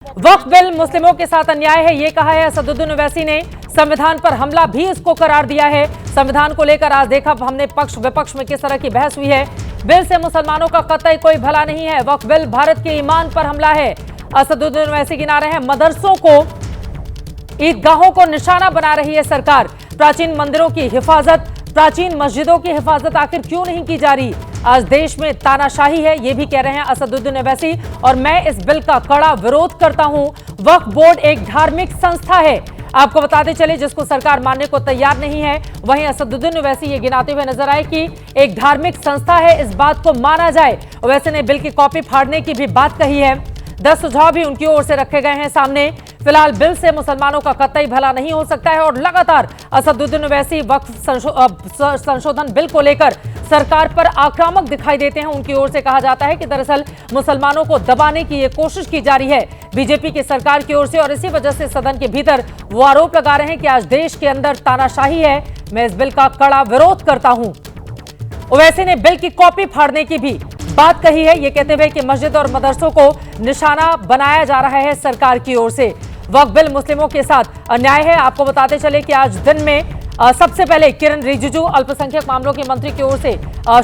वक्फ bill मुस्लिमों के साथ अन्याय है, ये कहा है असदुद्दीन ओवैसी ने। संविधान पर हमला भी इसको करार दिया है। संविधान को लेकर आज देखा हमने पक्ष विपक्ष में किस तरह की बहस हुई है। बिल से मुसलमानों का कतई कोई भला नहीं है। वक्फ बिल भारत के ईमान पर हमला है। असदुद्दीन ओवैसी गिना रहे हैं मदरसों को, ईदगाहों को निशाना बना रही है सरकार। प्राचीन मंदिरों की हिफाजत, प्राचीन मस्जिदों की हिफाजत आखिर क्यों नहीं की जा रही? आज देश में तानाशाही है, ये भी कह रहे हैं असदुद्दीन ओवैसी। और मैं इस बिल का कड़ा विरोध करता हूं। वक्फ बोर्ड एक धार्मिक संस्था है, आपको बताते चले, जिसको सरकार मानने को तैयार नहीं है। वहीं असदुद्दीन ओवैसी ये गिनाते हुए नजर आए कि एक धार्मिक संस्था है, इस बात को माना जाए। ओवैसी ने बिल की कॉपी फाड़ने की भी बात कही है। 10 सुझाव भी उनकी ओर से रखे गए हैं सामने। फिलहाल बिल से मुसलमानों का कतई भला नहीं हो सकता है और लगातार असदुद्दीन ओवैसी वक्फ संशोधन बिल को लेकर सरकार पर आक्रामक दिखाई देते हैं। उनकी ओर से कहा जाता है कि दरअसल मुसलमानों को दबाने की ये कोशिश की जा रही है बीजेपी की सरकार की ओर से, और इसी वजह से सदन के भीतर वो आरोप लगा रहे हैं कि आज देश के अंदर तानाशाही है। मैं इस बिल का कड़ा विरोध करता हूं। ओवैसी ने बिल की कॉपी फाड़ने की भी बात कही है, ये कहते हुए कि मस्जिद और मदरसों को निशाना बनाया जा रहा है सरकार की ओर से। वक्फ बिल मुस्लिमों के साथ अन्याय है। आपको बताते चले कि आज दिन में सबसे पहले किरण रिजिजू अल्पसंख्यक मामलों के मंत्री की ओर से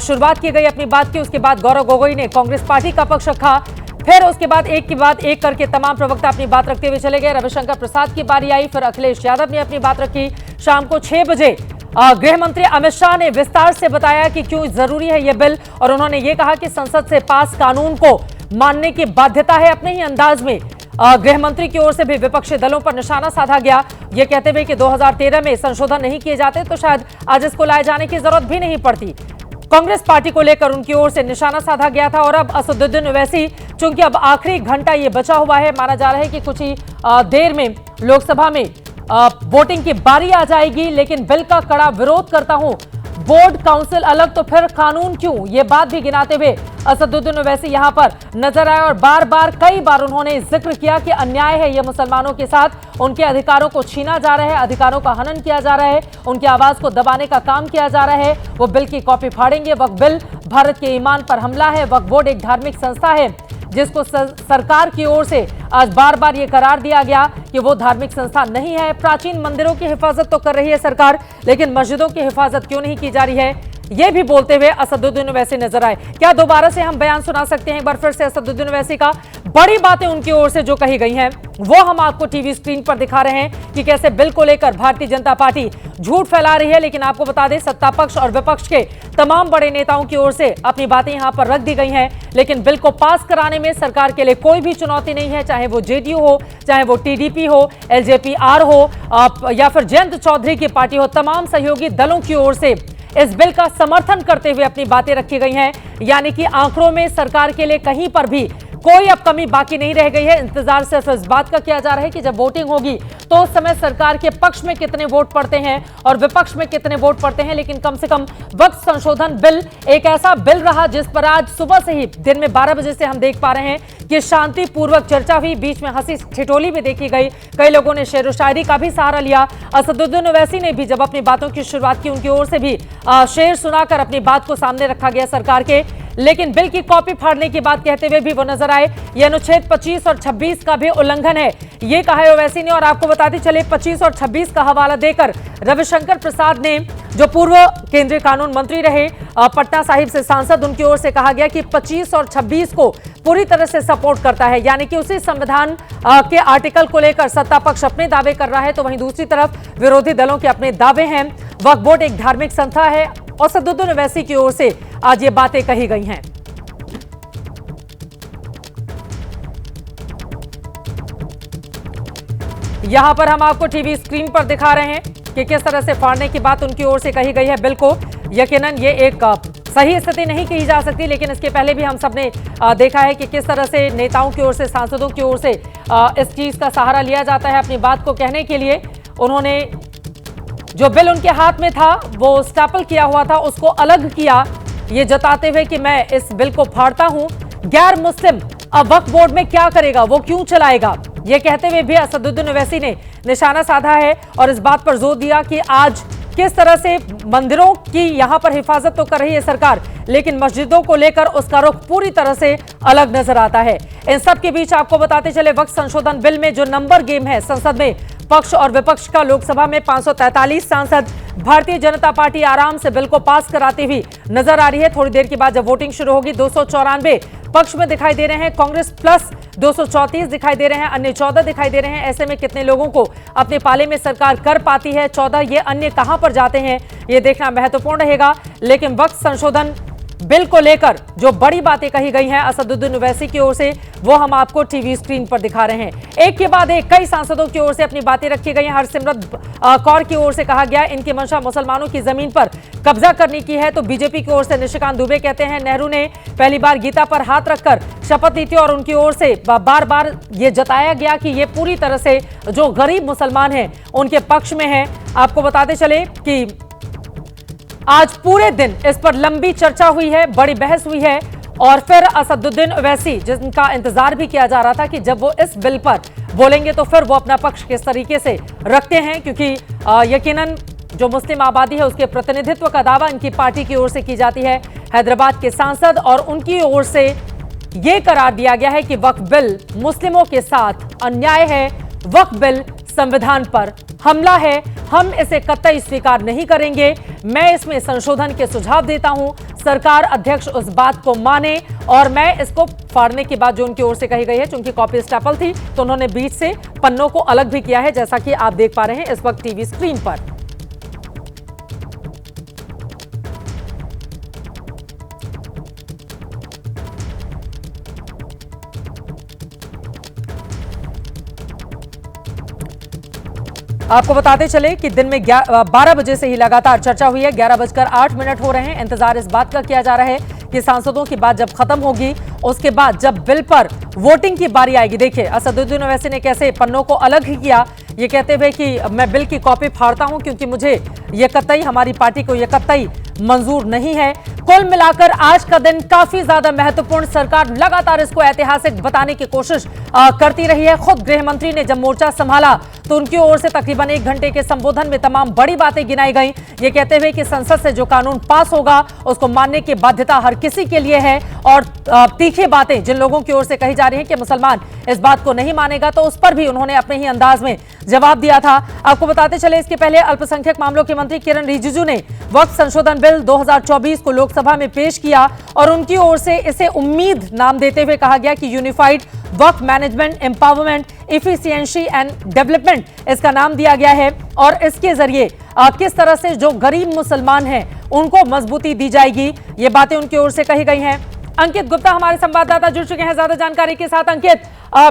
शुरुआत की गई अपनी बात की। उसके बाद गौरव गोगोई ने कांग्रेस पार्टी का पक्ष रखा। फिर उसके बाद एक के बाद एक करके तमाम प्रवक्ता अपनी बात रखते हुए चले गए। रविशंकर प्रसाद की बारी आई, फिर अखिलेश यादव ने अपनी बात रखी। शाम को 6 बजे गृह मंत्री अमित शाह ने विस्तार से बताया कि क्यों जरूरी है यह बिल, और उन्होंने ये कहा कि संसद से पास कानून को मानने की बाध्यता है। अपने ही अंदाज में गृह मंत्री की ओर से भी विपक्षी दलों पर निशाना साधा गया, ये कहते हुए कि 2013 में संशोधन नहीं किए जाते तो शायद आज इसको लाए जाने की जरूरत भी नहीं पड़ती। कांग्रेस पार्टी को लेकर उनकी ओर से निशाना साधा गया था। और अब असदुद्दीन ओवैसी, चूंकि अब आखिरी घंटा ये बचा हुआ है, माना जा रहा है कि कुछ ही देर में लोकसभा में वोटिंग की बारी आ जाएगी, लेकिन बिल का कड़ा विरोध करता हूं। बोर्ड काउंसिल अलग तो फिर कानून क्यों, ये बात भी गिनाते हुए असदुद्दीन ओवैसी यहां पर नजर आए। और कई बार उन्होंने जिक्र किया कि अन्याय है ये मुसलमानों के साथ, उनके अधिकारों को छीना जा रहा है, अधिकारों का हनन किया जा रहा है, उनकी आवाज को दबाने का काम किया जा रहा है। वो बिल की कॉपी फाड़ेंगे। वक्फ बिल भारत के ईमान पर हमला है। वक्फ बोर्ड एक धार्मिक संस्था है, जिसको सरकार की ओर से आज बार बार ये करार दिया गया कि वो धार्मिक संस्था नहीं है। प्राचीन मंदिरों की हिफाजत तो कर रही है सरकार, लेकिन मस्जिदों की हिफाजत क्यों नहीं की जा रही है, ये भी बोलते हुए असदुद्दीन ओवैसी नजर आए। क्या दोबारा से हम बयान सुना सकते हैं एक बार फिर से असदुद्दीन ओवैसी का? बड़ी बातें उनकी ओर से जो कही गई हैं वो हम आपको टीवी स्क्रीन पर दिखा रहे हैं कि कैसे बिल को लेकर भारतीय जनता पार्टी झूठ फैला रही है। लेकिन आपको बता दें, सत्ता पक्ष और विपक्ष के तमाम बड़े नेताओं की ओर से अपनी बातें यहां पर रख दी गई हैं। लेकिन बिल को पास कराने में सरकार के लिए कोई भी चुनौती नहीं है, चाहे वो जेडीयू हो, चाहे वो टीडीपी हो, एलजेपी-आर हो या फिर जयंत चौधरी की पार्टी हो। तमाम सहयोगी दलों की ओर से इस बिल का समर्थन करते हुए अपनी बातें रखी गई हैं। यानी कि आंकड़ों में सरकार के लिए कहीं पर भी कोई अब कमी बाकी नहीं रह गई है। इंतजार सिर्फ इस बात का किया जा रहा है कि जब वोटिंग होगी तो उस समय सरकार के पक्ष में कितने वोट पड़ते हैं और विपक्ष में कितने वोट पड़ते हैं। लेकिन कम से कम वक्फ संशोधन बिल एक ऐसा बिल रहा जिस पर आज सुबह से ही दिन में 12 बजे से हम देख पा रहे हैं कि शांतिपूर्वक चर्चा हुई, बीच में हंसी ठिठोली भी देखी गई, कई लोगों ने शेर व शायरी का भी सहारा लिया। असदुद्दीन ओवैसी ने भी जब अपनी बातों की शुरुआत की, उनकी ओर से भी शेर सुनाकर अपनी बात को सामने रखा गया सरकार के। लेकिन बिल की कॉपी फाड़ने की बात कहते हुए भी वो नजर आए। यह अनुच्छेद 25 और 26 का भी उल्लंघन है, ये कहा है ओवैसी ने। और आपको बताते चले 25 और 26 का हवाला देकर रविशंकर प्रसाद ने, जो पूर्व केंद्रीय कानून मंत्री रहे, पटना साहिब से सांसद, उनकी ओर से कहा गया कि 25 और 26 को पूरी तरह से सपोर्ट करता है। यानी कि उसी संविधान के आर्टिकल को लेकर सत्ता पक्ष अपने दावे कर रहा है, तो वहीं दूसरी तरफ विरोधी दलों के अपने दावे हैं। वक्फ बोर्ड एक धार्मिक संस्था है और असदुद्दीन ओवैसी की ओर से आज ये बातें कही गई हैं। यहां पर हम आपको टीवी स्क्रीन पर दिखा रहे हैं कि किस तरह से फाड़ने की बात उनकी ओर से कही गई है। बिल को यकीनन ये एक सही स्थिति नहीं कही जा सकती, लेकिन इसके पहले भी हम सबने देखा है कि किस तरह से नेताओं की ओर से, सांसदों की ओर से इस चीज का सहारा लिया जाता है अपनी बात को कहने के लिए। उन्होंने जो बिल उनके हाथ में था वो स्टैपल किया हुआ था, उसको अलग किया, ये जताते हुए कि मैं इस बिल को फाड़ता हूं। गैर मुस्लिम अब वक्फ बोर्ड में क्या करेगा, वो क्यों चलाएगा, ये कहते हुए भी असदुद्दीन ओवैसी ने निशाना साधा है और इस बात पर जोर दिया कि आज किस तरह से मंदिरों की यहां पर हिफाजत तो कर रही है सरकार, लेकिन मस्जिदों को लेकर उसका रुख पूरी तरह से अलग नजर आता है। इन सब के बीच आपको बताते चले, वक्फ संशोधन बिल में जो नंबर गेम है, संसद में पक्ष और विपक्ष का, लोकसभा में 543 सांसद, भारतीय जनता पार्टी आराम से बिल को पास कराती हुई नजर आ रही है। थोड़ी देर के बाद जब वोटिंग शुरू होगी, 294 पक्ष में दिखाई दे रहे हैं, कांग्रेस प्लस 234 दिखाई दे रहे हैं, अन्य 14 दिखाई दे रहे हैं। ऐसे में कितने लोगों को अपने पाले में सरकार कर पाती है, 14, ये अन्य कहां पर जाते हैं, ये देखना महत्वपूर्ण रहेगा। लेकिन वक्फ संशोधन बिल को लेकर जो बड़ी बातें कही गई हैं असदुद्दीन ओवैसी की ओर से, वो हम आपको टीवी स्क्रीन पर दिखा रहे हैं। एक के बाद एक कई सांसदों की ओर से अपनी बातें रखी गई हैं। हरसिमरत कौर की ओर से कहा गया इनकी मंशा मुसलमानों की जमीन पर कब्जा करने की है, तो बीजेपी की ओर से निशिकांत दुबे कहते हैं नेहरू ने पहली बार गीता पर हाथ रखकर शपथ ली थी और उनकी ओर से बार बार ये जताया गया कि ये पूरी तरह से जो गरीब मुसलमान हैं उनके पक्ष में है। आपको बताते चले कि आज पूरे दिन इस पर लंबी चर्चा हुई है, बड़ी बहस हुई है और फिर असदुद्दीन ओवैसी, जिनका इंतजार भी किया जा रहा था कि जब वो इस बिल पर बोलेंगे तो फिर वो अपना पक्ष किस तरीके से रखते हैं, क्योंकि यकीनन जो मुस्लिम आबादी है उसके प्रतिनिधित्व का दावा इनकी पार्टी की ओर से की जाती है। हैदराबाद के सांसद और उनकी ओर से ये करार दिया गया है कि वक्फ बिल मुस्लिमों के साथ अन्याय है, वक्फ बिल संविधान पर हमला है, हम इसे कतई स्वीकार नहीं करेंगे। मैं इसमें संशोधन के सुझाव देता हूं, सरकार अध्यक्ष उस बात को माने और मैं इसको फाड़ने की बात जो उनकी ओर से कही गई है, चूंकि कॉपी स्टेपल थी तो उन्होंने बीच से पन्नों को अलग भी किया है, जैसा कि आप देख पा रहे हैं इस वक्त टीवी स्क्रीन पर। आपको बताते चले कि दिन में 12 बजे से ही लगातार चर्चा हुई है। 11:08 हो रहे हैं। इंतजार इस बात का किया जा रहा है कि सांसदों की बात जब खत्म होगी उसके बाद जब बिल पर वोटिंग की बारी आएगी, देखिए असदुद्दीन ओवैसी ने कैसे पन्नों को अलग ही किया, ये कहते हुए कि मैं बिल की कॉपी फाड़ता हूं क्योंकि मुझे ये कतई, हमारी पार्टी को ये कतई मंजूर नहीं है। कुल मिलाकर आज का दिन काफी ज्यादा महत्वपूर्ण, सरकार लगातार इसको ऐतिहासिक बताने की कोशिश करती रही है। खुद गृह मंत्री ने जब मोर्चा संभाला तो उनकी ओर से तकरीबन 1 घंटे के संबोधन में तमाम बड़ी बातें गिनाई गई, ये कहते हुए कि संसद से जो कानून पास होगा उसको मानने की बाध्यता हर किसी के लिए है और तीखी बातें जिन लोगों की ओर से कही जा रही है कि मुसलमान इस बात को नहीं मानेगा, तो उस पर भी उन्होंने अपने ही अंदाज में जवाब दिया था। आपको बताते चले इसके पहले अल्पसंख्यक मामलों के मंत्री किरण रिजिजू ने वक्फ संशोधन बिल 2024 को लोकसभा में पेश किया और उनकी ओर से इसे उम्मीद नाम देते हुए कहा गया कि unified Waqf management empowerment efficiency and development इसका नाम दिया गया है और इसके जरिए किस तरह से जो गरीब मुसलमान हैं उनको मजबूती दी जाएगी, ये बातें उनकी ओर से कही गई हैं। अंकित गुप्ता हमारे संवाददाता जुड़ चुके हैं ज्यादा जानकारी के साथ। अंकित,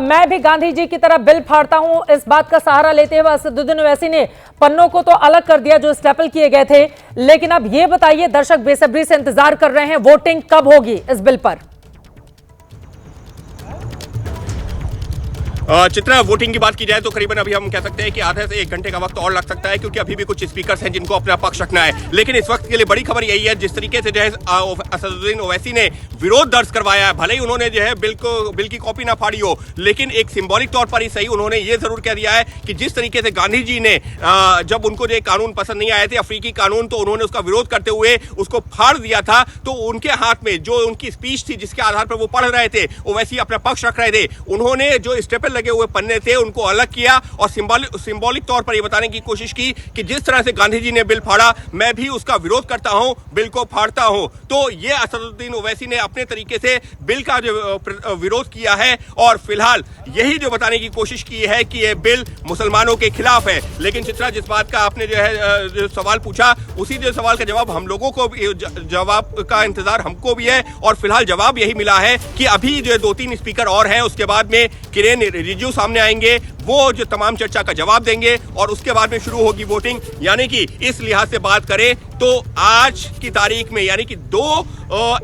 मैं भी गांधी जी की तरह बिल फाड़ता हूं इस बात का सहारा लेते हुए असदुद्दीन ओवैसी ने पन्नों को तो अलग कर दिया जो स्टेपल किए गए थे, लेकिन अब ये बताइए, दर्शक बेसब्री से इंतजार कर रहे हैं, वोटिंग कब होगी इस बिल पर? चित्रा, वोटिंग की बात की जाए तो करीबन अभी हम कह सकते हैं कि आधे से 1 घंटे का वक्त और लग सकता है, क्योंकि अभी भी कुछ स्पीकर्स हैं जिनको अपना पक्ष रखना है। लेकिन इस वक्त के लिए बड़ी खबर यही है, जिस तरीके से जो है असदुद्दीन ओवैसी ने विरोध दर्ज करवाया है, भले ही उन्होंने जो है बिल की कॉपी ना फाड़ी हो, लेकिन एक सिंबॉलिक तौर पर ही सही उन्होंने ये जरूर कह दिया है कि जिस तरीके से गांधी जी ने जब उनको जो कानून पसंद नहीं आए थे, अफ्रीकी कानून, तो उन्होंने उसका विरोध करते हुए उसको फाड़ दिया था, तो उनके हाथ में जो उनकी स्पीच थी जिसके आधार पर वो पढ़ रहे थे, ओवैसी अपना पक्ष रख रहे थे, उन्होंने जो स्टेपल लगे हुए पन्ने थे उनको अलग किया और सिंबॉलिक तौर पर यह बताने की कोशिश की कि जिस तरह से गांधी जी ने बिल फाड़ा, मैं भी उसका विरोध करता हूं, बिल को फाड़ता हूं। तो यह असदुद्दीन ओवैसी ने अपने तरीके से बिल का जो विरोध किया है और फिलहाल यही जो बताने की कोशिश की है कि यह बिल मुसलमानों के खिलाफ है। लेकिन चित्रा, जिस बात का आपने जो है जो सवाल पूछा, उसी जो सवाल का जवाब हम लोगों को जवाब का इंतजार हमको भी है और फिलहाल जवाब यही मिला है कि अभी जो 2-3 स्पीकर और हैं, उसके बाद में किरेन रिजिजू सामने आएंगे, वो जो तमाम चर्चा का जवाब देंगे और उसके बाद में शुरू होगी वोटिंग। यानी कि इस लिहाज से बात करें तो आज की तारीख में, यानी कि 2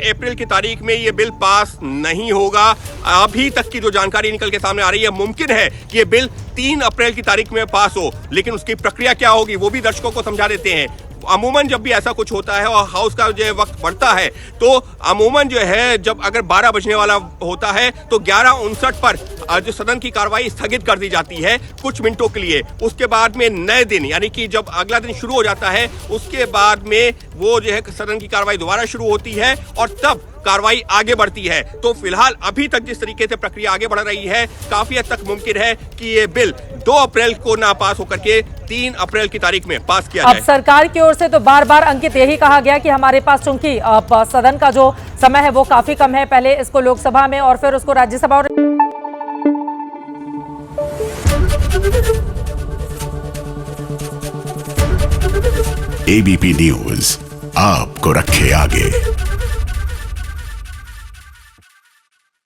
अप्रैल की तारीख में ये बिल पास नहीं होगा। अभी तक की जो जानकारी निकल के सामने आ रही है, मुमकिन है कि ये बिल 3 अप्रैल की तारीख में पास हो, लेकिन उसकी प्रक्रिया क्या होगी वो भी दर्शकों को समझा देते हैं। अमूमन जब भी ऐसा कुछ होता है और हाउस का जो है वक्त बढ़ता है तो अमूमन जो है जब अगर 12 बजने वाला होता है तो 11:59 पर जो सदन की कार्रवाई स्थगित कर दी जाती है कुछ मिनटों के लिए। उसके बाद में नए दिन यानी कि जब अगला दिन शुरू हो जाता है उसके बाद में वो जो है सदन की कार्रवाई दोबारा शुरू होती है और तब कार्रवाई आगे बढ़ती है। तो फिलहाल अभी तक जिस तरीके से प्रक्रिया आगे बढ़ रही है काफी हद तक मुमकिन है कि ये बिल 2 अप्रैल को ना पास होकर के 3 अप्रैल की तारीख में पास किया अब जाए। सरकार की ओर से तो बार बार अंकित यही कहा गया कि हमारे पास चूंकि सदन का जो समय है वो काफी कम है, पहले इसको लोकसभा में और फिर उसको राज्यसभा और एबीपी न्यूज आपको रखे आगे।